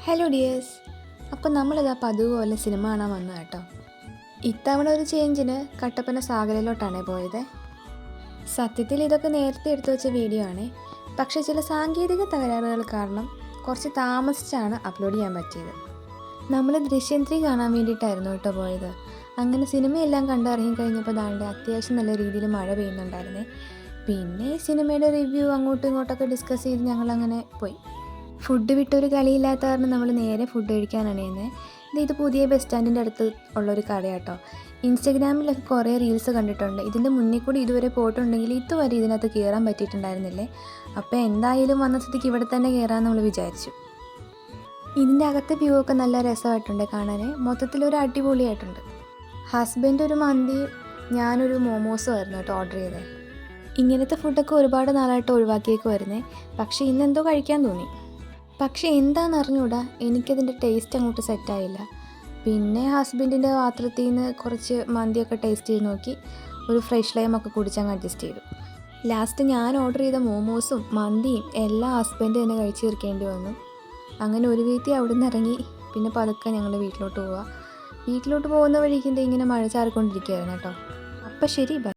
Hello dears. അപ്പോൾ നമ്മളിതാ പതിവുപോലെ സിനിമ കാണാൻ വന്നു കേട്ടോ. ഇത്തവണ ഒരു ചേഞ്ചിന് കട്ടപ്പന സാഗരയിലോട്ടാണ് പോയത്. സത്യത്തിൽ ഇതൊക്കെ നേരത്തെ എടുത്തു വെച്ച വീഡിയോ ആണ്. പക്ഷേ ചില സാങ്കേതിക തകരാറുകൾ കാരണം കുറച്ച് താമസിച്ചാണ് അപ്ലോഡ് ചെയ്യാൻ പറ്റിയത്. നമ്മൾ ദൃശ്യം 3 കാണാൻ വേണ്ടിയിട്ടായിരുന്നു കേട്ടോ പോയത്. അങ്ങനെ സിനിമയെല്ലാം കണ്ടിറങ്ങി കഴിഞ്ഞപ്പോൾ ദാണ്ട് അത്യാവശ്യം നല്ല രീതിയിൽ മഴ പെയ്യുന്നുണ്ടായിരുന്നേ. പിന്നെ സിനിമയുടെ റിവ്യൂ അങ്ങോട്ടും ഇങ്ങോട്ടൊക്കെ ഡിസ്കസ് ചെയ്ത് ഞങ്ങളങ്ങനെ പോയി. ഫുഡ് വിട്ടൊരു കളിയില്ലാത്ത കാരണം നമ്മൾ നേരെ ഫുഡ് കഴിക്കാനാണ് ചെയ്യുന്നത്. ഇത് പുതിയ ബസ് സ്റ്റാൻഡിൻ്റെ അടുത്ത് ഉള്ളൊരു കടയാട്ടോ. ഇൻസ്റ്റഗ്രാമിലൊക്കെ കുറേ റീൽസ് കണ്ടിട്ടുണ്ട്. ഇതിൻ്റെ മുന്നിൽ കൂടി ഇതുവരെ പോയിട്ടുണ്ടെങ്കിൽ ഇതുവരെ ഇതിനകത്ത് കയറാൻ പറ്റിയിട്ടുണ്ടായിരുന്നില്ലേ. അപ്പോൾ എന്തായാലും വന്ന സ്ഥിതിക്ക് ഇവിടെ തന്നെ കയറാമെന്ന് നമ്മൾ വിചാരിച്ചു. ഇതിൻ്റെ അകത്തെ വ്യൂ ഒക്കെ നല്ല രസമായിട്ടുണ്ട് കാണാൻ. മൊത്തത്തിലൊരു അടിപൊളിയായിട്ടുണ്ട്. ഹസ്ബൻഡ് ഒരു മന്തി, ഞാനൊരു മോമോസും ആയിരുന്നു കേട്ടോ ഓർഡർ ചെയ്തത്. ഇങ്ങനത്തെ ഫുഡൊക്കെ ഒരുപാട് നാളായിട്ട് ഒഴിവാക്കിയേക്ക് വരുന്നേ. പക്ഷേ ഇന്നെന്തോ കഴിക്കാൻ തോന്നി. പക്ഷേ എന്താണെന്ന് അറിഞ്ഞൂടാ, എനിക്കതിൻ്റെ ടേസ്റ്റ് അങ്ങോട്ട് സെറ്റായില്ല. പിന്നെ ഹസ്ബൻഡിൻ്റെ പാത്രത്തിൽ നിന്ന് കുറച്ച് മന്തിയൊക്കെ ടേസ്റ്റ് ചെയ്ത് നോക്കി, ഒരു ഫ്രഷ് ലൈമൊക്കെ കുടിച്ചങ്ങ് അഡ്ജസ്റ്റ് ചെയ്തു. ലാസ്റ്റ് ഞാൻ ഓർഡർ ചെയ്ത മോമോസും മന്തിയും എല്ലാം ഹസ്ബൻഡ് തന്നെ കഴിച്ച് തീർക്കേണ്ടി വന്നു. അങ്ങനെ ഒരു വീട്ടിൽ അവിടെ നിന്ന് ഇറങ്ങി പിന്നെ പതുക്കെ ഞങ്ങൾ വീട്ടിലോട്ട് പോകുക. വീട്ടിലോട്ട് പോകുന്ന വഴിക്കിൻ്റെ ഇങ്ങനെ മഴ ചാറിക്കൊണ്ടിരിക്കുകയായിരുന്നു കേട്ടോ. അപ്പം ശരി, ബൈ.